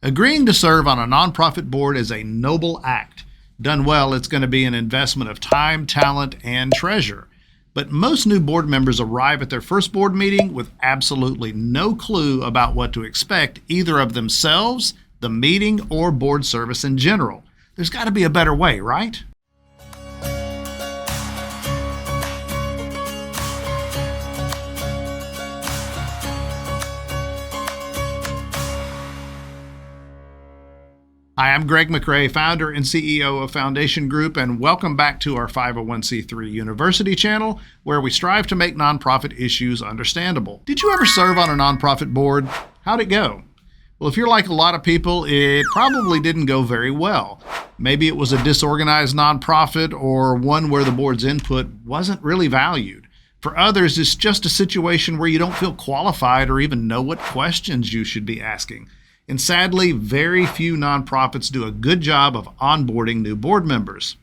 Agreeing to serve on a nonprofit board is a noble act. Done well, it's going to be an investment of time, talent, and treasure. But most new board members arrive at their first board meeting with absolutely no clue about what to expect, either of themselves, the meeting, or board service in general. There's got to be a better way, right? Hi, I'm Greg McRae, founder and CEO of Foundation Group, and welcome back to our 501c3 University channel, where we strive to make nonprofit issues understandable. Did you ever serve on a nonprofit board? How'd it go? Well, if you're like a lot of people, it probably didn't go very well. Maybe it was a disorganized nonprofit or one where the board's input wasn't really valued. For others, it's just a situation where you don't feel qualified or even know what questions you should be asking. And sadly, very few nonprofits do a good job of onboarding new board members.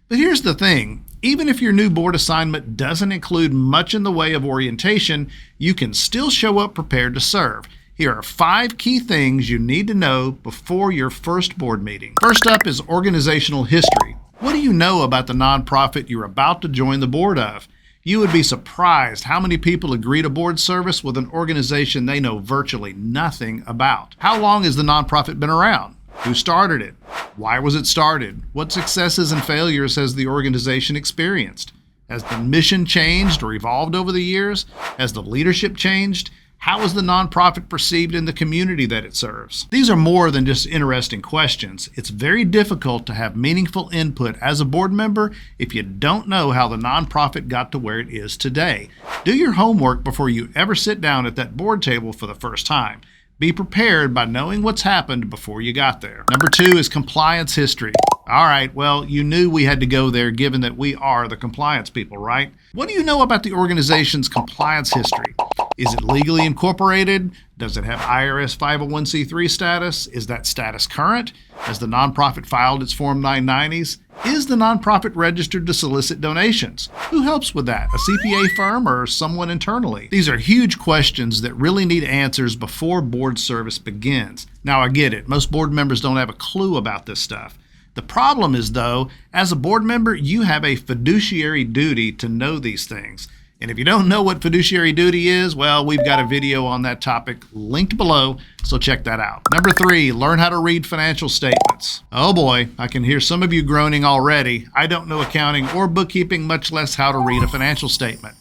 But here's the thing, even if your new board assignment doesn't include much in the way of orientation, you can still show up prepared to serve. Here are 5 key things you need to know before your first board meeting. First up is organizational history. What do you know about the nonprofit you're about to join the board of? You would be surprised how many people agree to board service with an organization they know virtually nothing about. How long has the nonprofit been around? Who started it? Why was it started? What successes and failures has the organization experienced? Has the mission changed or evolved over the years? Has the leadership changed? How is the nonprofit perceived in the community that it serves? These are more than just interesting questions. It's very difficult to have meaningful input as a board member if you don't know how the nonprofit got to where it is today. Do your homework before you ever sit down at that board table for the first time. Be prepared by knowing what's happened before you got there. Number 2 is compliance history. All right, well, you knew we had to go there given that we are the compliance people, right? What do you know about the organization's compliance history? Is it legally incorporated? Does it have IRS 501c3 status? Is that status current? Has the nonprofit filed its Form 990s? Is the nonprofit registered to solicit donations? Who helps with that? A CPA firm or someone internally? These are huge questions that really need answers before board service begins. Now, I get it. Most board members don't have a clue about this stuff. The problem is, though, as a board member, you have a fiduciary duty to know these things. And if you don't know what fiduciary duty is, well, we've got a video on that topic linked below, so check that out. Number 3, learn how to read financial statements. Oh boy, I can hear some of you groaning already. I don't know accounting or bookkeeping, much less how to read a financial statement.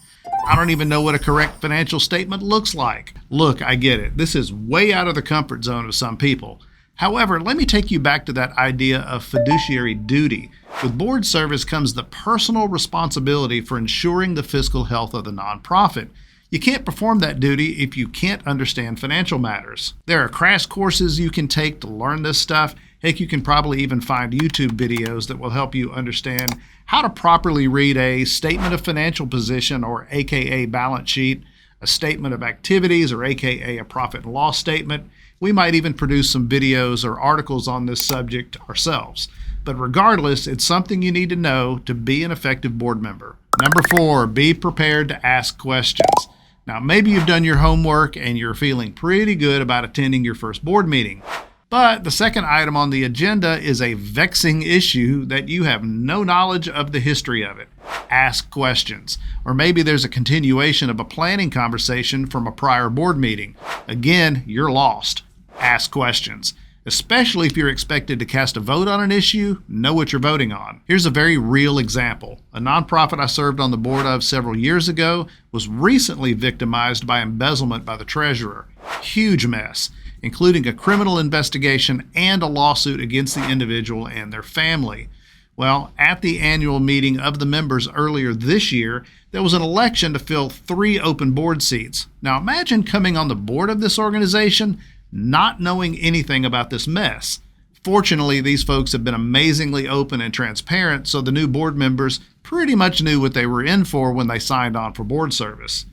I don't even know what a correct financial statement looks like. Look, I get it. This is way out of the comfort zone of some people. However, let me take you back to that idea of fiduciary duty. With board service comes the personal responsibility for ensuring the fiscal health of the nonprofit. You can't perform that duty if you can't understand financial matters. There are crash courses you can take to learn this stuff. Heck, you can probably even find YouTube videos that will help you understand how to properly read a statement of financial position, or AKA balance sheet, a statement of activities, or AKA a profit and loss statement. We might even produce some videos or articles on this subject ourselves. But regardless, it's something you need to know to be an effective board member. Number 4, be prepared to ask questions. Now, maybe you've done your homework and you're feeling pretty good about attending your first board meeting. But the second item on the agenda is a vexing issue that you have no knowledge of the history of it. Ask questions. Or maybe there's a continuation of a planning conversation from a prior board meeting. Again, you're lost. Ask questions. Especially if you're expected to cast a vote on an issue, know what you're voting on. Here's a very real example. A nonprofit I served on the board of several years ago was recently victimized by embezzlement by the treasurer. Huge mess, including a criminal investigation and a lawsuit against the individual and their family. Well, at the annual meeting of the members earlier this year, there was an election to fill 3 open board seats. Now imagine coming on the board of this organization not knowing anything about this mess. Fortunately, these folks have been amazingly open and transparent, so the new board members pretty much knew what they were in for when they signed on for board service.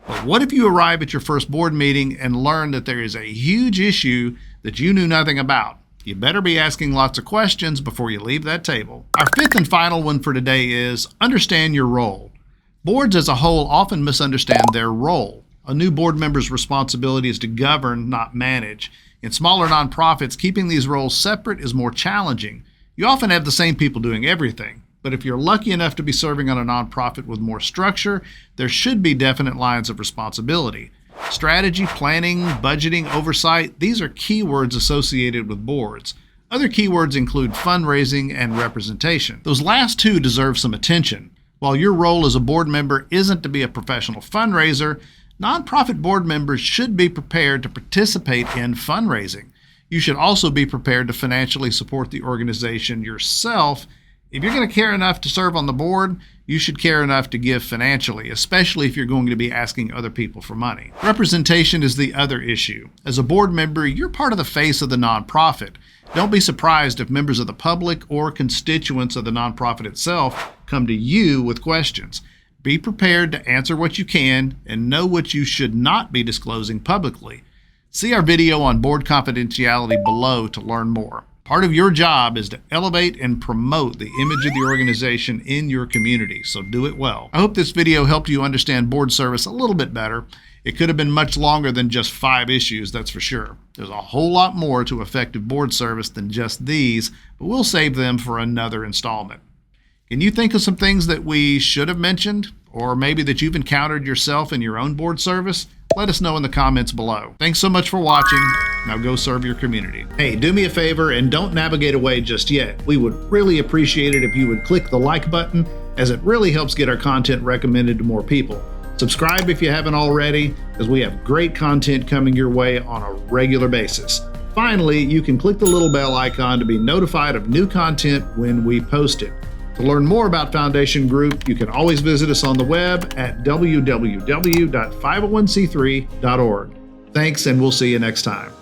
But what if you arrive at your first board meeting and learn that there is a huge issue that you knew nothing about? You better be asking lots of questions before you leave that table. Our 5th and final one for today is understand your role. Boards as a whole often misunderstand their role. A new board member's responsibility is to govern, not manage. In smaller nonprofits, keeping these roles separate is more challenging. You often have the same people doing everything. But if you're lucky enough to be serving on a nonprofit with more structure, there should be definite lines of responsibility. Strategy, planning, budgeting, oversight, these are keywords associated with boards. Other keywords include fundraising and representation. Those last two deserve some attention. While your role as a board member isn't to be a professional fundraiser, nonprofit board members should be prepared to participate in fundraising. You should also be prepared to financially support the organization yourself. If you're going to care enough to serve on the board, you should care enough to give financially, especially if you're going to be asking other people for money. Representation is the other issue. As a board member, you're part of the face of the nonprofit. Don't be surprised if members of the public or constituents of the nonprofit itself come to you with questions. Be prepared to answer what you can and know what you should not be disclosing publicly. See our video on board confidentiality below to learn more. Part of your job is to elevate and promote the image of the organization in your community, so do it well. I hope this video helped you understand board service a little bit better. It could have been much longer than just 5 issues, that's for sure. There's a whole lot more to effective board service than just these, but we'll save them for another installment. Can you think of some things that we should have mentioned, or maybe that you've encountered yourself in your own board service? Let us know in the comments below. Thanks so much for watching. Now go serve your community. Hey, do me a favor and don't navigate away just yet. We would really appreciate it if you would click the like button, as it really helps get our content recommended to more people. Subscribe if you haven't already, as we have great content coming your way on a regular basis. Finally, you can click the little bell icon to be notified of new content when we post it. To learn more about Foundation Group, you can always visit us on the web at www.501c3.org. Thanks, and we'll see you next time.